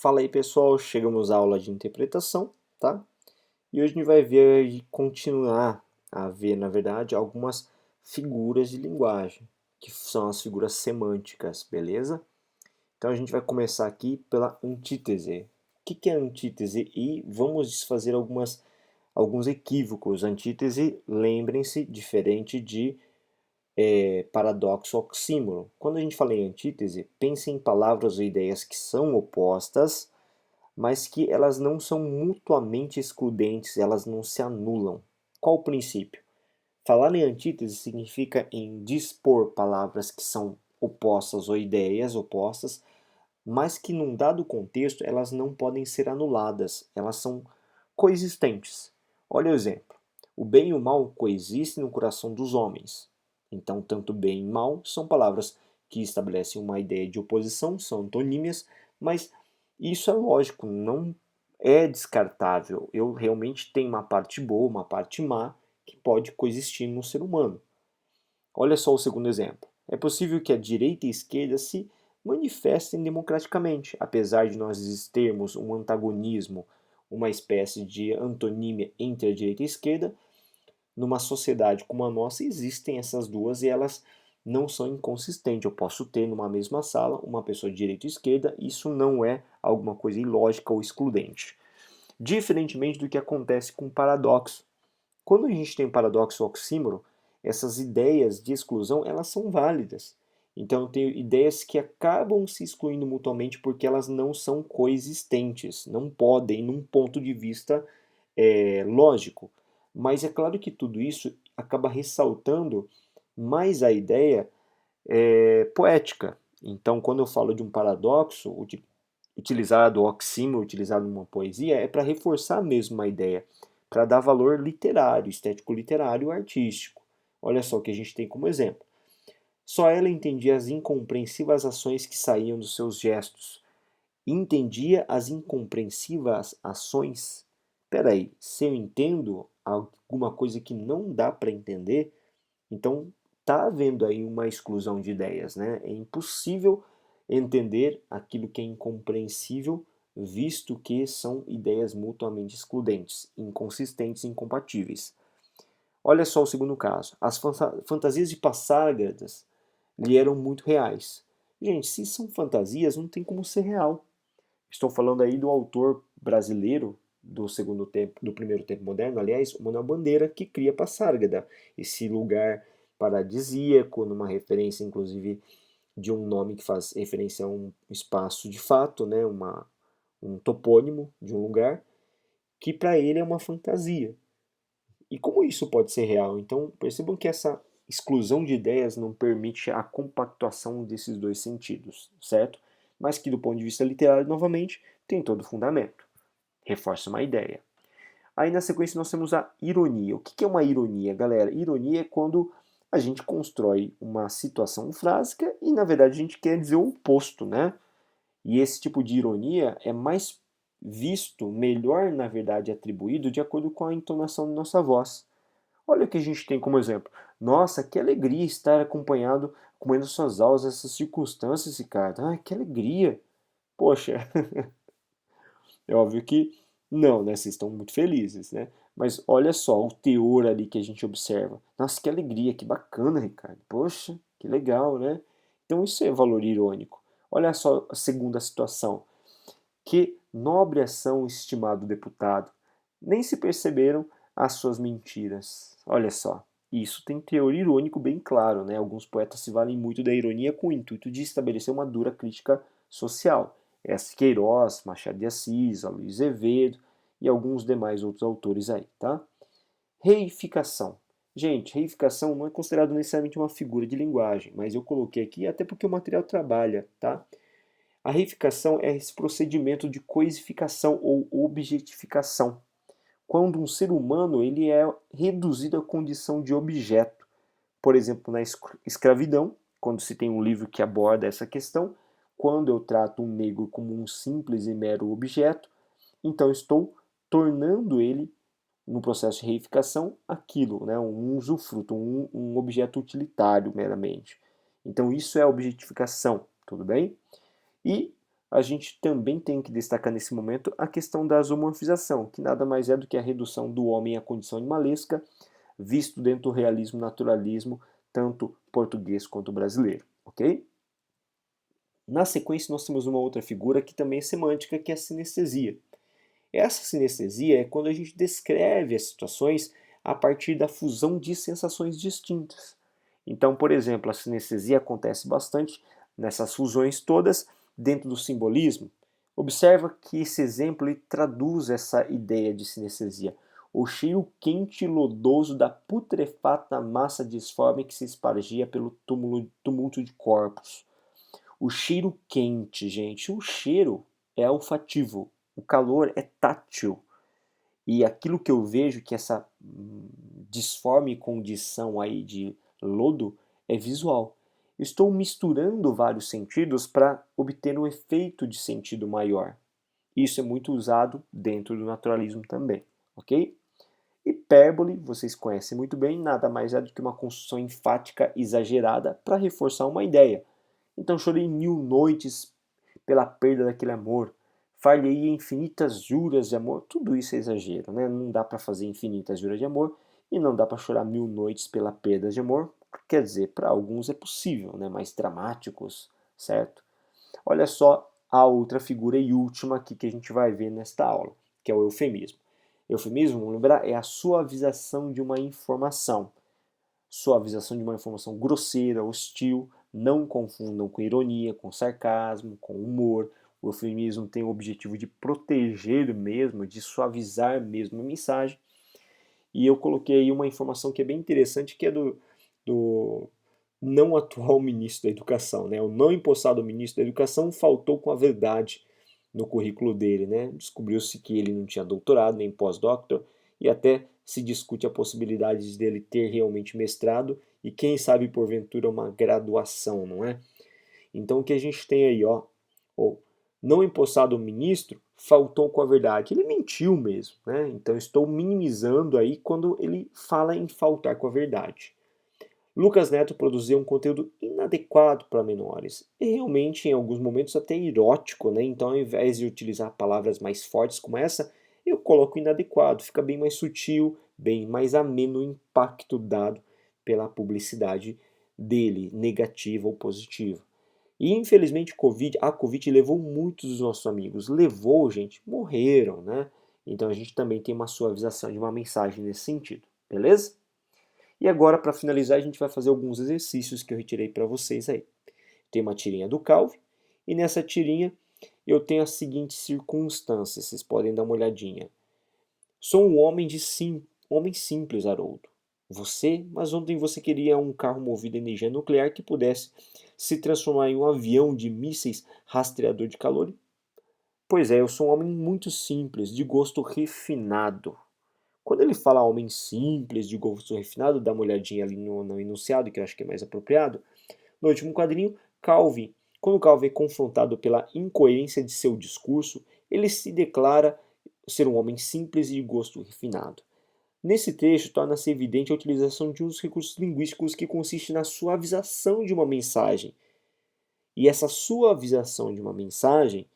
Fala aí pessoal, chegamos à aula de interpretação, tá? E hoje a gente vai ver e continuar a ver, na verdade, algumas figuras de linguagem, que são as figuras semânticas, beleza? Então a gente vai começar aqui pela antítese. O que é antítese? E vamos desfazer alguns equívocos. Antítese, lembrem-se, diferente de paradoxo oxímoro. Quando a gente fala em antítese, pense em palavras ou ideias que são opostas, mas que elas não são mutuamente excludentes, elas não se anulam. Qual o princípio? Falar em antítese significa em dispor palavras que são opostas ou ideias opostas, mas que num dado contexto elas não podem ser anuladas, elas são coexistentes. Olha o exemplo. O bem e o mal coexistem no coração dos homens. Então, tanto bem e mal são palavras que estabelecem uma ideia de oposição, são antonímias, mas isso é lógico, não é descartável. Eu realmente tenho uma parte boa, uma parte má, que pode coexistir no ser humano. Olha só o segundo exemplo. É possível que a direita e a esquerda se manifestem democraticamente, apesar de nós termos um antagonismo, uma espécie de antonímia entre a direita e a esquerda. Numa sociedade como a nossa existem essas duas e elas não são inconsistentes. Eu posso ter numa mesma sala uma pessoa de direita e esquerda, isso não é alguma coisa ilógica ou excludente. Diferentemente do que acontece com o paradoxo. Quando a gente tem paradoxo oxímoro, essas ideias de exclusão, elas são válidas. Então eu tenho ideias que acabam se excluindo mutuamente porque elas não são coexistentes, não podem, num ponto de vista lógico. Mas é claro que tudo isso acaba ressaltando mais a ideia poética. Então, quando eu falo de um paradoxo utilizado, oxímoro utilizado numa poesia, é para reforçar mesmo a ideia, para dar valor literário, estético literário, artístico. Olha só o que a gente tem como exemplo. Só ela entendia as incompreensíveis ações que saíam dos seus gestos. Entendia as incompreensíveis ações? Peraí, se eu entendo alguma coisa que não dá para entender, então está havendo aí uma exclusão de ideias, né? É impossível entender aquilo que é incompreensível, visto que são ideias mutuamente excludentes, inconsistentes e incompatíveis. Olha só o segundo caso. As fantasias de Passágadas lhe eram muito reais. Gente, se são fantasias, não tem como ser real. Estou falando aí do autor brasileiro do primeiro tempo moderno, aliás, o Manuel Bandeira, que cria Passárgada, esse lugar paradisíaco, numa referência inclusive de um nome que faz referência a um espaço de fato, né, um topônimo de um lugar, que para ele é uma fantasia. E como isso pode ser real? Então percebam que essa exclusão de ideias não permite a compactuação desses dois sentidos, certo? Mas que do ponto de vista literário, novamente, tem todo o fundamento. Reforça uma ideia. Aí na sequência nós temos a ironia. O que é uma ironia, galera? Ironia é quando a gente constrói uma situação frásica e na verdade a gente quer dizer o oposto, né? E esse tipo de ironia é mais visto, melhor na verdade atribuído de acordo com a entonação de nossa voz. Olha o que a gente tem como exemplo. Nossa, que alegria estar acompanhado, comendo suas aulas nessas circunstâncias, Ricardo. Ah, que alegria. Poxa, é óbvio que não, né? Vocês estão muito felizes, né? Mas olha só o teor ali que a gente observa. Nossa, que alegria, que bacana, Ricardo. Poxa, que legal, né? Então isso é valor irônico. Olha só a segunda situação. Que nobre ação, estimado deputado. Nem se perceberam as suas mentiras. Olha só. Isso tem teor irônico bem claro, né? Alguns poetas se valem muito da ironia com o intuito de estabelecer uma dura crítica social. S. Queiroz, Machado de Assis, Aloysio Azevedo e alguns demais outros autores aí, tá? Reificação. Gente, reificação não é considerado necessariamente uma figura de linguagem, mas eu coloquei aqui até porque o material trabalha, tá? A reificação é esse procedimento de coisificação ou objetificação, quando um ser humano ele é reduzido à condição de objeto. Por exemplo, na escravidão, quando se tem um livro que aborda essa questão, quando eu trato um negro como um simples e mero objeto, então estou tornando ele, no processo de reificação, aquilo, né, um usufruto, um objeto utilitário meramente. Então isso é a objetificação, tudo bem? E a gente também tem que destacar nesse momento a questão da zoomorfização, que nada mais é do que a redução do homem à condição animalesca, visto dentro do realismo naturalismo, tanto português quanto brasileiro, ok? Na sequência, nós temos uma outra figura que também é semântica, que é a sinestesia. Essa sinestesia é quando a gente descreve as situações a partir da fusão de sensações distintas. Então, por exemplo, a sinestesia acontece bastante nessas fusões todas dentro do simbolismo. Observa que esse exemplo ele traduz essa ideia de sinestesia. O cheiro quente e lodoso da putrefata massa disforme que se espargia pelo tumulto de corpos. O cheiro quente, gente, o cheiro é olfativo, o calor é tátil. E aquilo que eu vejo que essa disforme condição aí de lodo é visual. Estou misturando vários sentidos para obter um efeito de sentido maior. Isso é muito usado dentro do naturalismo também, ok? Hipérbole, vocês conhecem muito bem, nada mais é do que uma construção enfática exagerada para reforçar uma ideia. Então chorei 1000 noites pela perda daquele amor. Falhei infinitas juras de amor. Tudo isso é exagero, né? Não dá para fazer infinitas juras de amor e não dá para chorar 1000 noites pela perda de amor. Quer dizer, para alguns é possível, né? Mais dramáticos, certo? Olha só a outra figura e última aqui que a gente vai ver nesta aula, que é o eufemismo. Eufemismo, vamos lembrar, é a suavização de uma informação. Suavização de uma informação grosseira, hostil. Não confundam com ironia, com sarcasmo, com humor. O eufemismo tem o objetivo de proteger mesmo, de suavizar mesmo a mensagem. E eu coloquei aí uma informação que é bem interessante, que é do não atual ministro da Educação, né? O não empossado ministro da Educação faltou com a verdade no currículo dele, né? Descobriu-se que ele não tinha doutorado nem pós-doctor e até se discute a possibilidade dele ter realmente mestrado e quem sabe porventura uma graduação, não é? Então o que a gente tem aí, ó, o não empossado ministro faltou com a verdade. Ele mentiu mesmo, né? Então estou minimizando aí quando ele fala em faltar com a verdade. Lucas Neto produziu um conteúdo inadequado para menores e realmente em alguns momentos até erótico, né? Então ao invés de utilizar palavras mais fortes como essa, eu coloco inadequado, fica bem mais sutil, bem mais ameno o impacto dado pela publicidade dele, negativa ou positiva. E infelizmente a Covid levou muitos dos nossos amigos, levou, gente, morreram, né? Então a gente também tem uma suavização de uma mensagem nesse sentido, beleza? E agora, para finalizar, a gente vai fazer alguns exercícios que eu retirei para vocês aí. Tem uma tirinha do Calvin, e nessa tirinha eu tenho as seguintes circunstâncias, vocês podem dar uma olhadinha. Sou um homem simples, Haroldo. Você, mas ontem você queria um carro movido a energia nuclear que pudesse se transformar em um avião de mísseis rastreador de calor? Pois é, eu sou um homem muito simples, de gosto refinado. Quando ele fala homem simples, de gosto refinado, dá uma olhadinha ali no enunciado, que eu acho que é mais apropriado. No último quadrinho, quando Calvin é confrontado pela incoerência de seu discurso, ele se declara ser um homem simples e de gosto refinado. Nesse trecho, torna-se evidente a utilização de um dos recursos linguísticos que consiste na suavização de uma mensagem. E essa suavização de uma mensagem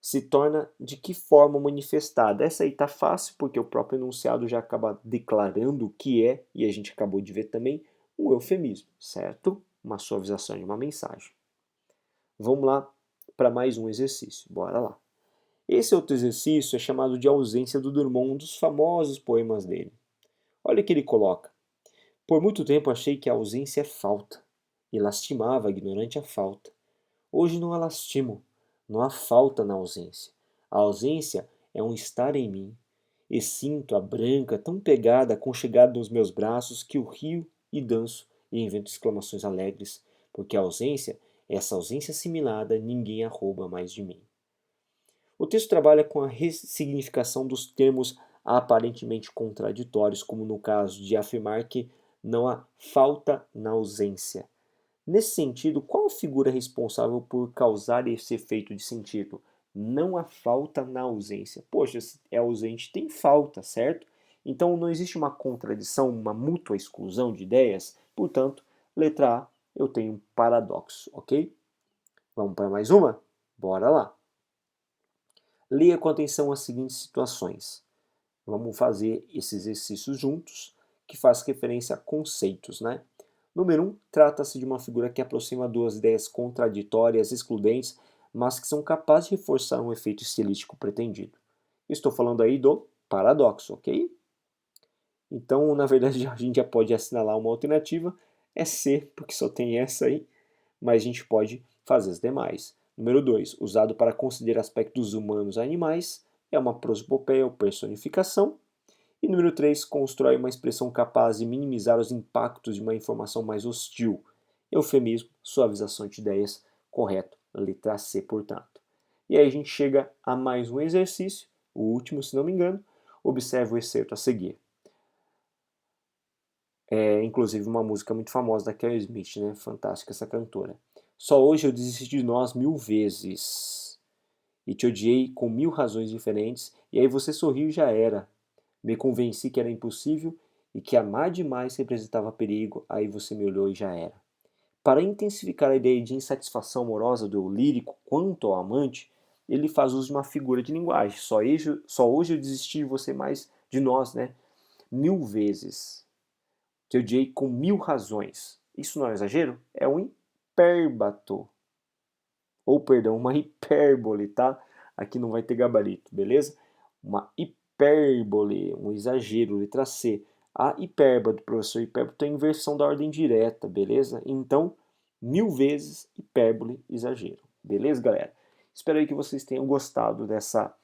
se torna de que forma manifestada? Essa aí está fácil, porque o próprio enunciado já acaba declarando o que é, e a gente acabou de ver também, um eufemismo, certo? Uma suavização de uma mensagem. Vamos lá para mais um exercício, bora lá. Esse outro exercício é chamado de ausência do Drummond, um dos famosos poemas dele. Olha o que ele coloca. Por muito tempo achei que a ausência é falta, e lastimava ignorante a falta. Hoje não a lastimo, não há falta na ausência. A ausência é um estar em mim, e sinto a branca tão pegada, aconchegada nos meus braços, que eu rio e danço e invento exclamações alegres, porque a ausência, essa ausência assimilada, ninguém a rouba mais de mim. O texto trabalha com a ressignificação dos termos aparentemente contraditórios, como no caso de afirmar que não há falta na ausência. Nesse sentido, qual a figura responsável por causar esse efeito de sentido? Não há falta na ausência. Poxa, se é ausente, tem falta, certo? Então não existe uma contradição, uma mútua exclusão de ideias. Portanto, letra A, eu tenho um paradoxo, ok? Vamos para mais uma? Bora lá. Leia com atenção as seguintes situações. Vamos fazer esses exercícios juntos, que faz referência a conceitos, né? Número 1, trata-se de uma figura que aproxima duas ideias contraditórias, excludentes, mas que são capazes de reforçar um efeito estilístico pretendido. Estou falando aí do paradoxo, ok? Então, na verdade, a gente já pode assinalar uma alternativa, é C, porque só tem essa aí, mas a gente pode fazer as demais. Número 2, usado para considerar aspectos humanos a animais, é uma prosopopeia ou personificação. E número 3, constrói uma expressão capaz de minimizar os impactos de uma informação mais hostil. Eufemismo, suavização de ideias, correto, letra C, portanto. E aí a gente chega a mais um exercício, o último, se não me engano. Observe o excerto a seguir. É, inclusive uma música muito famosa da Kelly Smith, né? Fantástica essa cantora. Só hoje eu desisti de nós 1000 vezes. E te odiei com 1000 razões diferentes, e aí você sorriu e já era. Me convenci que era impossível e que amar demais representava perigo, aí você me olhou e já era. Para intensificar a ideia de insatisfação amorosa do lírico quanto ao amante, ele faz uso de uma figura de linguagem. Só hoje eu desisti de você mais de nós, né? 1000 vezes. Te odiei com 1000 razões. Isso não é um exagero? É um hipérbato. Ou, perdão, uma hipérbole, tá? Aqui não vai ter gabarito, beleza? Uma hipérbole, um exagero, letra C. A hipérbole do professor hipérbole é a inversão da ordem direta, beleza? Então, 1000 vezes hipérbole, exagero. Beleza, galera? Espero aí que vocês tenham gostado dessa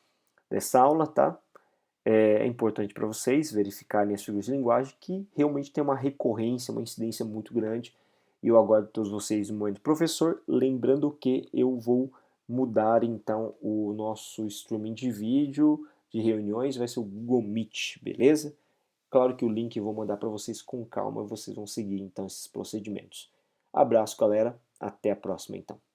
aula, tá? É importante para vocês verificarem as figuras de linguagem que realmente tem uma recorrência, uma incidência muito grande. E eu aguardo todos vocês no momento professor, lembrando que eu vou mudar então o nosso streaming de vídeo, de reuniões, vai ser o Google Meet, beleza? Claro que o link eu vou mandar para vocês com calma, vocês vão seguir então esses procedimentos. Abraço, galera, até a próxima então.